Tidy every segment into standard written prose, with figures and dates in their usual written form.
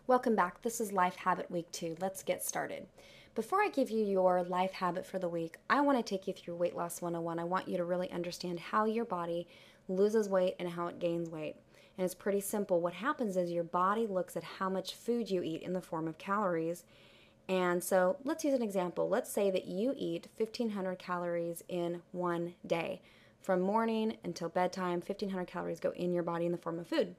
Welcome back. This is Life Habit Week 2. Let's get started. Before I give you your life habit for the week, I want to take you through Weight Loss 101. I want you to really understand how your body loses weight and how it gains weight. And it's pretty simple. What happens is your body looks at how much food you eat in the form of calories. And so let's use an example. Let's say that you eat 1,500 calories in one day. From morning until bedtime, 1,500 calories go in your body in the form of food.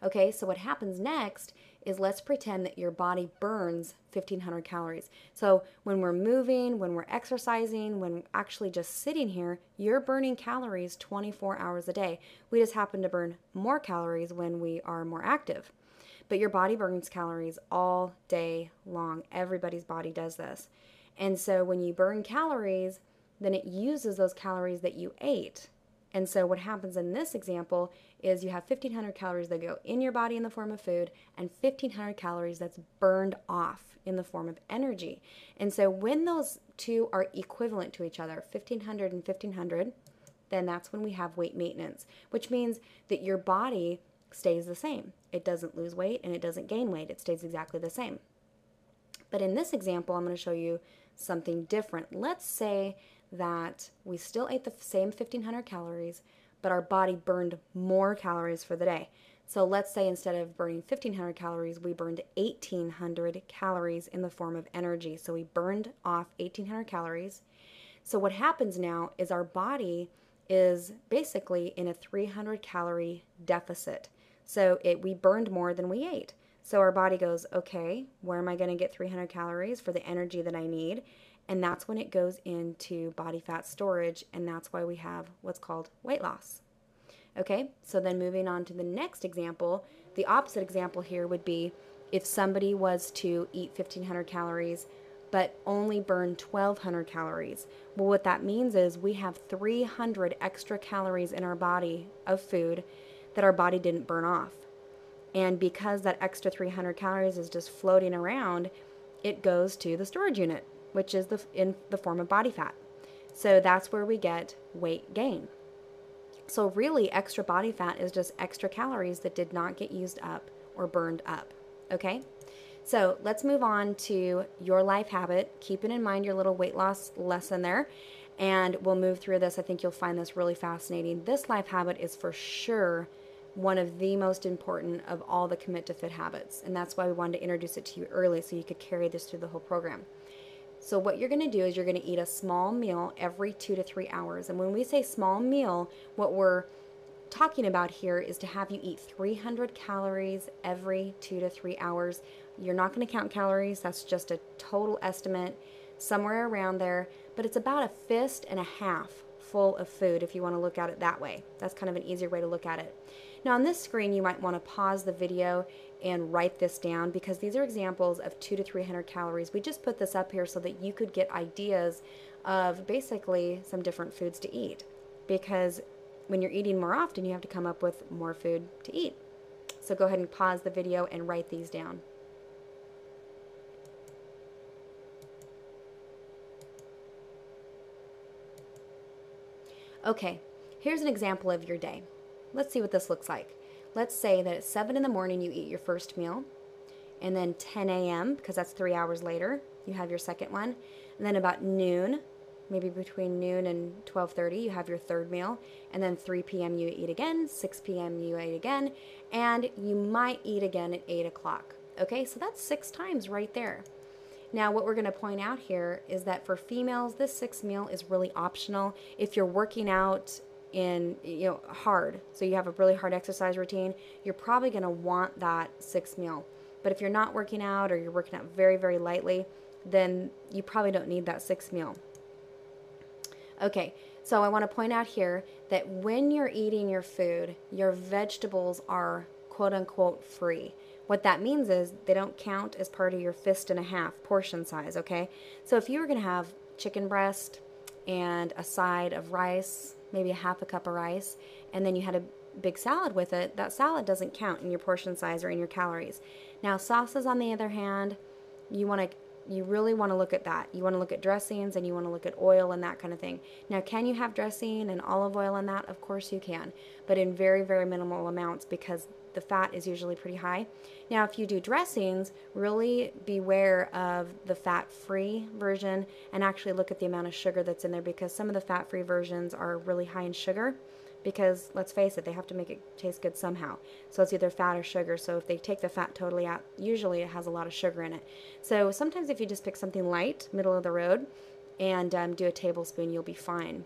Okay, so what happens next is let's pretend that your body burns 1,500 calories. So when we're moving, when we're exercising, when we're actually just sitting here, you're burning calories 24 hours a day. We just happen to burn more calories when we are more active. But your body burns calories all day long. Everybody's body does this. And so when you burn calories, then it uses those calories that you ate. And so what happens in this example is you have 1,500 calories that go in your body in the form of food and 1,500 calories that's burned off in the form of energy. And so when those two are equivalent to each other, 1,500 and 1,500, then that's when we have weight maintenance, which means that your body stays the same. It doesn't lose weight and it doesn't gain weight. It stays exactly the same. But in this example, I'm going to show you something different. Let's say that we still ate the same 1,500 calories, but our body burned more calories for the day. So let's say instead of burning 1,500 calories, we burned 1,800 calories in the form of energy. So we burned off 1,800 calories. So what happens now is our body is basically in a 300 calorie deficit. So we burned more than we ate. So our body goes, okay, where am I going to get 300 calories for the energy that I need? And that's when it goes into body fat storage, and that's why we have what's called weight loss. Okay, so then moving on to the next example, the opposite example here would be if somebody was to eat 1,500 calories but only burn 1,200 calories. Well, what that means is we have 300 extra calories in our body of food that our body didn't burn off. And because that extra 300 calories is just floating around, it goes to the storage unit, which is in the form of body fat. So that's where we get weight gain. So really, extra body fat is just extra calories that did not get used up or burned up. Okay? So let's move on to your life habit. Keeping in mind your little weight loss lesson there. And we'll move through this. I think you'll find this really fascinating. This life habit is for sure one of the most important of all the Commit to Fit habits. And that's why we wanted to introduce it to you early so you could carry this through the whole program. So what you're going to do is you're going to eat a small meal every 2 to 3 hours. And when we say small meal, what we're talking about here is to have you eat 300 calories every 2 to 3 hours. You're not going to count calories. That's just a total estimate, somewhere around there. But it's about a fist and a half full of food if you want to look at it that way. That's kind of an easier way to look at it. Now on this screen, you might want to pause the video and write this down because these are examples of 200 to 300 calories. We just put this up here so that you could get ideas of basically some different foods to eat, because when you're eating more often, you have to come up with more food to eat. So go ahead and pause the video and write these down. Okay, here's an example of your day. Let's see what this looks like. Let's say that at 7 in the morning you eat your first meal, and then 10 a.m., because that's 3 hours later, you have your second one, and then about noon, maybe between noon and 12:30, you have your third meal, and then 3 p.m. you eat again, 6 p.m. you eat again, and you might eat again at 8 o'clock. Okay, so that's 6 times right there. Now, what we're going to point out here is that for females, this 6th meal is really optional. If you're working out hard, so you have a really hard exercise routine, you're probably going to want that 6th meal. But if you're not working out or you're working out very, very lightly, then you probably don't need that 6th meal. Okay, so I want to point out here that when you're eating your food, your vegetables are quote-unquote free. What that means is they don't count as part of your fist and a half portion size, okay? So if you were going to have chicken breast and a side of rice, maybe a half a cup of rice, and then you had a big salad with it, that salad doesn't count in your portion size or in your calories. Now sauces, on the other hand, you want to you really want to look at that. You want to look at dressings and you want to look at oil and that kind of thing. Now, can you have dressing and olive oil in that? Of course you can, but in very, very minimal amounts because the fat is usually pretty high. Now, if you do dressings, really beware of the fat-free version and actually look at the amount of sugar that's in there, because some of the fat-free versions are really high in sugar, because let's face it, they have to make it taste good somehow. So it's either fat or sugar. So if they take the fat totally out, usually it has a lot of sugar in it. So sometimes if you just pick something light, middle of the road, and do a tablespoon, you'll be fine.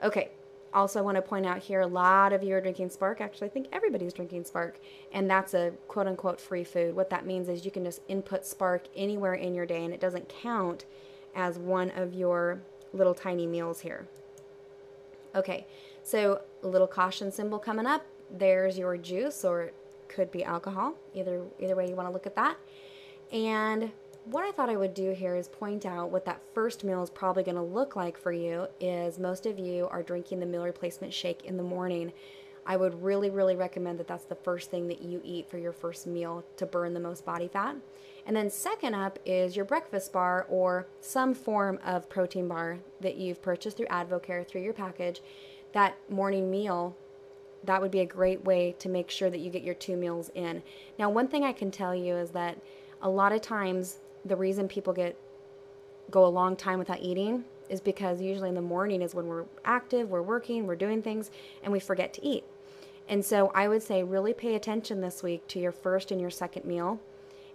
Okay. Also, I want to point out here, a lot of you are drinking Spark. Actually, I think everybody's drinking Spark, and that's a quote-unquote free food. What that means is you can just input Spark anywhere in your day, and it doesn't count as one of your little tiny meals here. Okay, so a little caution symbol coming up. There's your juice, or it could be alcohol. Either way you want to look at that. And what I thought I would do here is point out what that first meal is probably going to look like for you. Is most of you are drinking the meal replacement shake in the morning. I would really, really recommend that that's the first thing that you eat for your first meal to burn the most body fat. And then second up is your breakfast bar or some form of protein bar that you've purchased through AdvoCare, through your package. That morning meal, that would be a great way to make sure that you get your 2 meals in. Now, one thing I can tell you is that a lot of times the reason people go a long time without eating is because usually in the morning is when we're active, we're working, we're doing things, and we forget to eat. And so I would say really pay attention this week to your first and your second meal,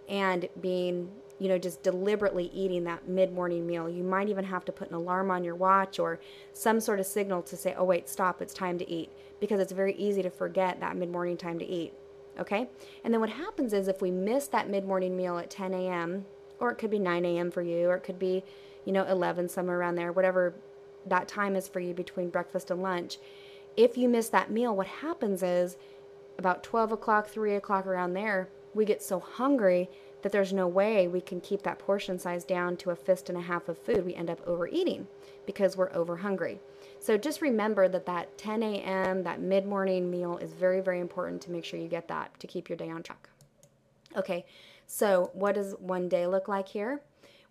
and being, just deliberately eating that mid-morning meal. You might even have to put an alarm on your watch or some sort of signal to say, oh wait, stop, it's time to eat, because it's very easy to forget that mid-morning time to eat. Okay? And then what happens is if we miss that mid-morning meal at 10 a.m., or it could be 9 a.m. for you, or it could be, 11, somewhere around there, whatever that time is for you between breakfast and lunch. If you miss that meal, what happens is about 12 o'clock, 3 o'clock, around there, we get so hungry that there's no way we can keep that portion size down to a fist and a half of food. We end up overeating because we're over hungry. So just remember that 10 a.m., that mid-morning meal is very, very important to make sure you get that to keep your day on track. Okay, so what does one day look like here?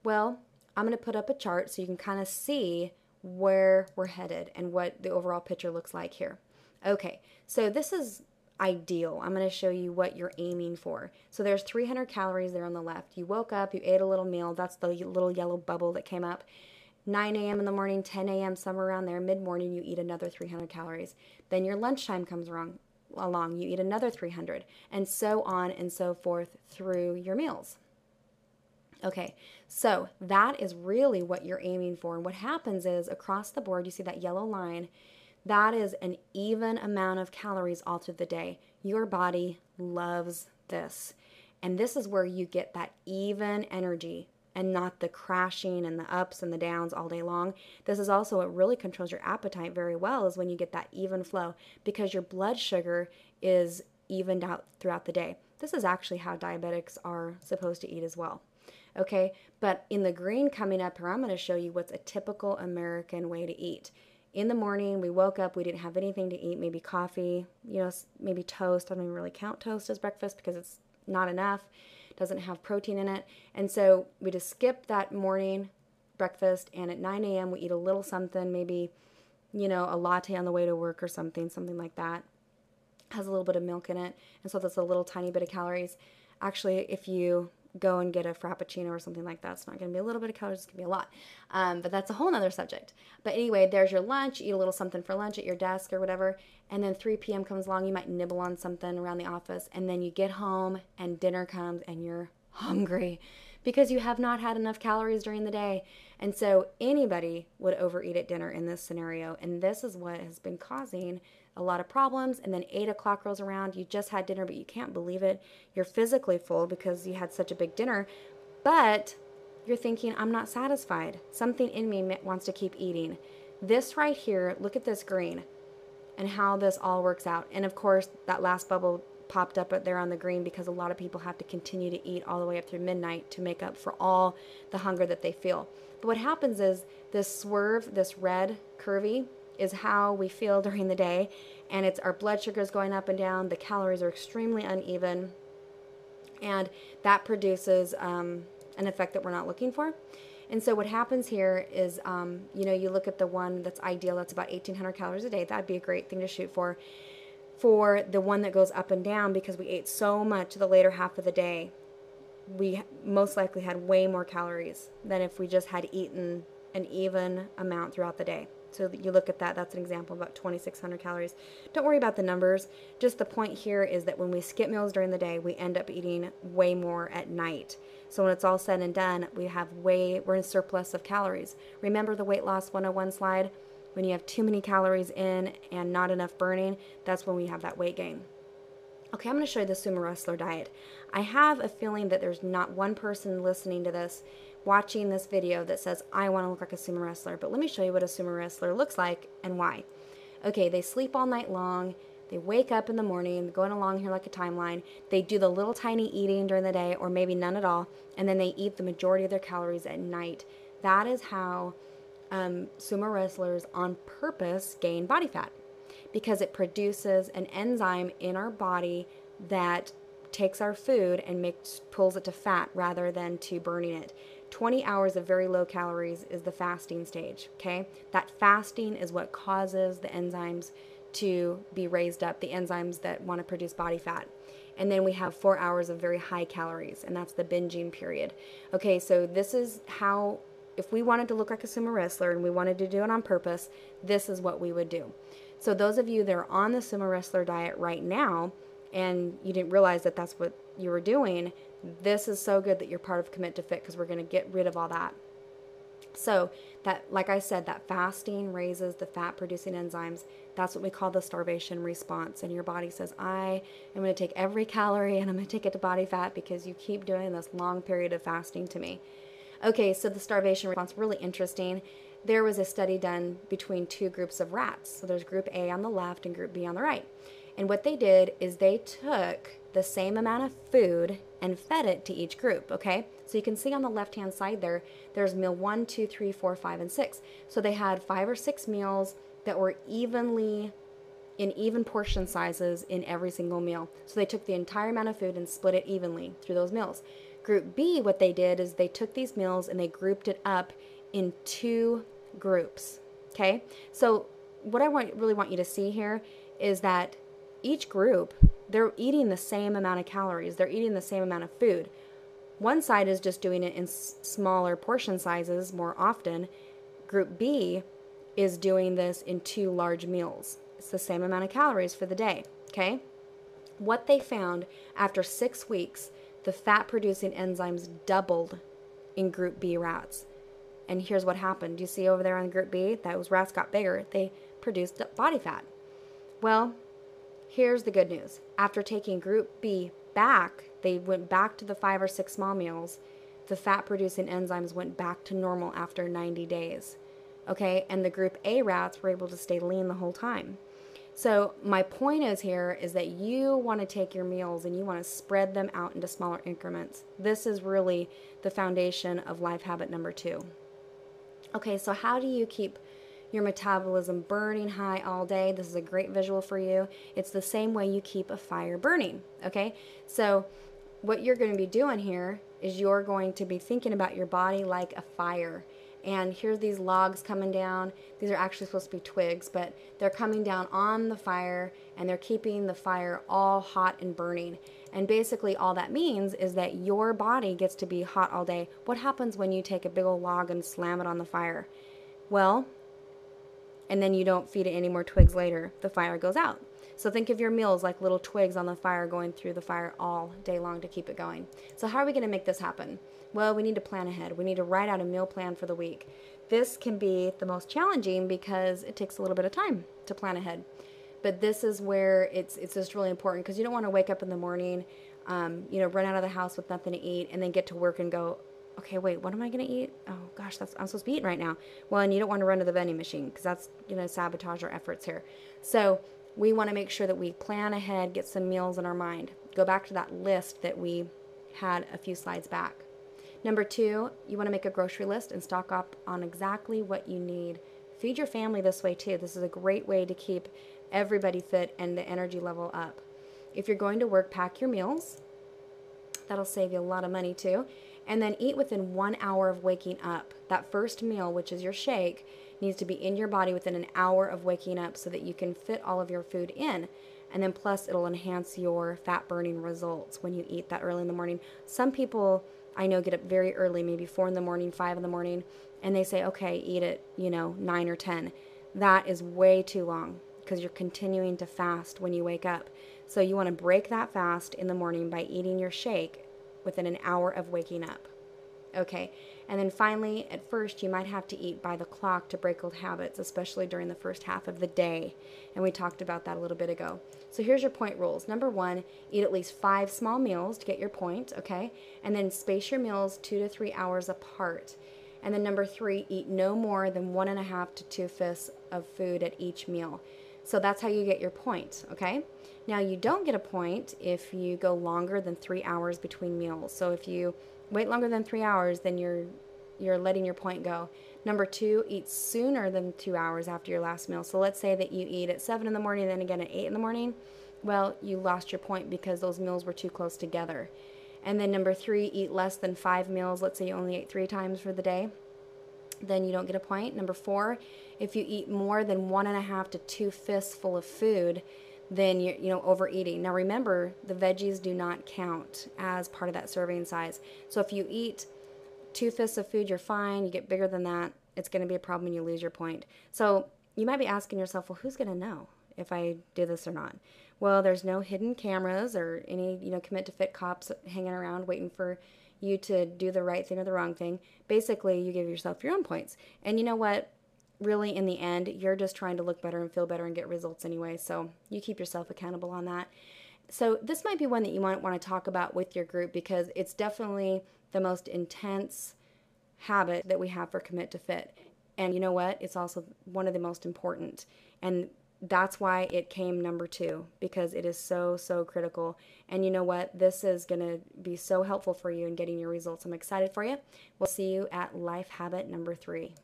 Well, I'm going to put up a chart so you can kind of see where we're headed and what the overall picture looks like here. Okay, so this is ideal. I'm going to show you what you're aiming for. So there's 300 calories there on the left. You woke up, you ate a little meal. That's the little yellow bubble that came up. 9 a.m. in the morning, 10 a.m., somewhere around there, mid-morning, you eat another 300 calories. Then your lunchtime comes along, you eat another 300, and so on and so forth through your meals. Okay, so that is really what you're aiming for. And what happens is across the board, you see that yellow line, that is an even amount of calories all through the day. Your body loves this. And this is where you get that even energy and not the crashing and the ups and the downs all day long. This is also what really controls your appetite very well, is when you get that even flow, because your blood sugar is evened out throughout the day. This is actually how diabetics are supposed to eat as well. Okay, but in the green coming up here, I'm going to show you what's a typical American way to eat. In the morning, we woke up, we didn't have anything to eat, maybe coffee, maybe toast. I don't even really count toast as breakfast because it's not enough. Doesn't have protein in it. And so we just skip that morning breakfast, and at 9 a.m. we eat a little something, maybe, a latte on the way to work or something like that. Has a little bit of milk in it, and so that's a little tiny bit of calories. Actually, if you go and get a frappuccino or something like that, it's not going to be a little bit of calories, it's going to be a lot. But that's a whole nother subject. But anyway, there's your lunch. You eat a little something for lunch at your desk or whatever, and then 3 p.m. comes along, you might nibble on something around the office, and then you get home and dinner comes and you're hungry because you have not had enough calories during the day. And so anybody would overeat at dinner in this scenario, and this is what has been causing a lot of problems. And then 8 o'clock rolls around, you just had dinner, but you can't believe it. You're physically full because you had such a big dinner, but you're thinking, I'm not satisfied. Something in me wants to keep eating. This right here, look at this green and how this all works out. And of course, that last bubble popped up there on the green because a lot of people have to continue to eat all the way up through midnight to make up for all the hunger that they feel. But what happens is this swerve, this red curvy, is how we feel during the day, and it's our blood sugar is going up and down, the calories are extremely uneven, and that produces an an effect that we're not looking for. And so what happens here is, you look at the one that's ideal, that's about 1,800 calories a day. That'd be a great thing to shoot for. For the one that goes up and down, because we ate so much the later half of the day, we most likely had way more calories than if we just had eaten an even amount throughout the day. So you look at that, that's an example of about 2,600 calories. Don't worry about the numbers. Just the point here is that when we skip meals during the day, we end up eating way more at night. So when it's all said and done, we're in surplus of calories. Remember the weight loss 101 slide? When you have too many calories in and not enough burning, that's when we have that weight gain. Okay, I'm going to show you the sumo wrestler diet. I have a feeling that there's not one person listening to this, watching this video, that says, I want to look like a sumo wrestler. But let me show you what a sumo wrestler looks like and why. Okay, they sleep all night long. They wake up in the morning, going along here like a timeline. They do the little tiny eating during the day, or maybe none at all, and then they eat the majority of their calories at night. That is how sumo wrestlers on purpose gain body fat, because it produces an enzyme in our body that takes our food and pulls it to fat rather than to burning it. 20 hours of very low calories is the fasting stage, okay? That fasting is what causes the enzymes to be raised up, the enzymes that want to produce body fat. And then we have 4 hours of very high calories, and that's the binging period. Okay, so this is how, if we wanted to look like a sumo wrestler and we wanted to do it on purpose, this is what we would do. So those of you that are on the sumo wrestler diet right now, and you didn't realize that that's what you were doing, this is so good that you're part of Commit to Fit, because we're going to get rid of all that. So that, like I said, that fasting raises the fat producing enzymes. That's what we call the starvation response. And your body says, I am going to take every calorie and I'm going to take it to body fat because you keep doing this long period of fasting to me. Okay, so the starvation response, really interesting. There was a study done between two groups of rats. So there's group A on the left and group B on the right. And what they did is they took the same amount of food and fed it to each group, okay? So you can see on the left-hand side there's meal 1, 2, 3, 4, 5, and 6. So they had 5 or 6 meals that were in even portion sizes in every single meal. So they took the entire amount of food and split it evenly through those meals. Group B, what they did is they took these meals and they grouped it up in 2 groups, okay? So what I really want you to see here is that each group, they're eating the same amount of calories. They're eating the same amount of food. One side is just doing it in smaller portion sizes more often. Group B is doing this in 2 large meals. It's the same amount of calories for the day, okay? What they found after 6 weeks, the fat-producing enzymes doubled in Group B rats. And here's what happened. You see over there on Group B, those rats got bigger. They produced body fat. Well, here's the good news. After taking Group B back, they went back to the 5 or 6 small meals. The fat-producing enzymes went back to normal after 90 days. Okay, and the Group A rats were able to stay lean the whole time. So my point is that you want to take your meals and you want to spread them out into smaller increments. This is really the foundation of life habit number 2. Okay, so how do you keep your metabolism burning high all day? This is a great visual for you. It's the same way you keep a fire burning, okay? So what you're going to be doing here is you're going to be thinking about your body like a fire. And here's these logs coming down. These are actually supposed to be twigs, but they're coming down on the fire and they're keeping the fire all hot and burning. And basically all that means is that your body gets to be hot all day. What happens when you take a big old log and slam it on the fire? Well, and then you don't feed it any more twigs later, the fire goes out. So think of your meals like little twigs on the fire going through the fire all day long to keep it going. So how are we going to make this happen? Well, we need to plan ahead. We need to write out a meal plan for the week. This can be the most challenging because it takes a little bit of time to plan ahead. But this is where it's just really important, because you don't want to wake up in the morning, run out of the house with nothing to eat and then get to work and go, okay, wait, what am I going to eat? Oh gosh, I'm supposed to be eating right now. Well, and you don't want to run to the vending machine because that's going to sabotage our efforts here. So we want to make sure that we plan ahead, get some meals in our mind. Go back to that list that we had a few slides back. Number 2, you want to make a grocery list and stock up on exactly what you need. Feed your family this way too. This is a great way to keep everybody fit and the energy level up. If you're going to work, pack your meals. That'll save you a lot of money too. And then eat within 1 hour of waking up. That first meal, which is your shake, needs to be in your body within an hour of waking up so that you can fit all of your food in. And then plus it'll enhance your fat burning results when you eat that early in the morning. Some people I know get up very early, maybe 4 in the morning, 5 in the morning, and they say, okay, eat at, 9 or 10. That is way too long because you're continuing to fast when you wake up. So you want to break that fast in the morning by eating your shake within an hour of waking up. Okay, and then finally, at first, you might have to eat by the clock to break old habits, especially during the first half of the day. And we talked about that a little bit ago. So here's your point rules. Number 1, eat at least 5 small meals to get your point, okay? And then space your meals 2 to 3 hours apart. And then number 3, eat no more than 1.5 to 2 fifths of food at each meal. So that's how you get your point, okay? Now, you don't get a point if you go longer than 3 hours between meals. So if you wait longer than 3 hours, then you're letting your point go. Number 2, eat sooner than 2 hours after your last meal. So let's say that you eat at 7 in the morning and then again at 8 in the morning. Well, you lost your point because those meals were too close together. And then number 3, eat less than 5 meals. Let's say you only ate 3 times for the day. Then you don't get a point. Number 4, if you eat more than 1.5 to 2 fifths full of food, then you're overeating. Now remember, the veggies do not count as part of that serving size. So if you eat 2 fifths of food, you're fine. You get bigger than that, it's going to be a problem and you lose your point. So you might be asking yourself, well, who's going to know if I do this or not? Well, there's no hidden cameras or any, commit to fit cops hanging around waiting for you to do the right thing or the wrong thing. Basically, you give yourself your own points. And you know what? Really, in the end, you're just trying to look better and feel better and get results anyway. So you keep yourself accountable on that. So this might be one that you might want to talk about with your group because it's definitely the most intense habit that we have for Commit to Fit. And you know what? It's also one of the most important. And that's why it came number 2, because it is so, so critical. And you know what? This is going to be so helpful for you in getting your results. I'm excited for you. We'll see you at Life Habit number 3.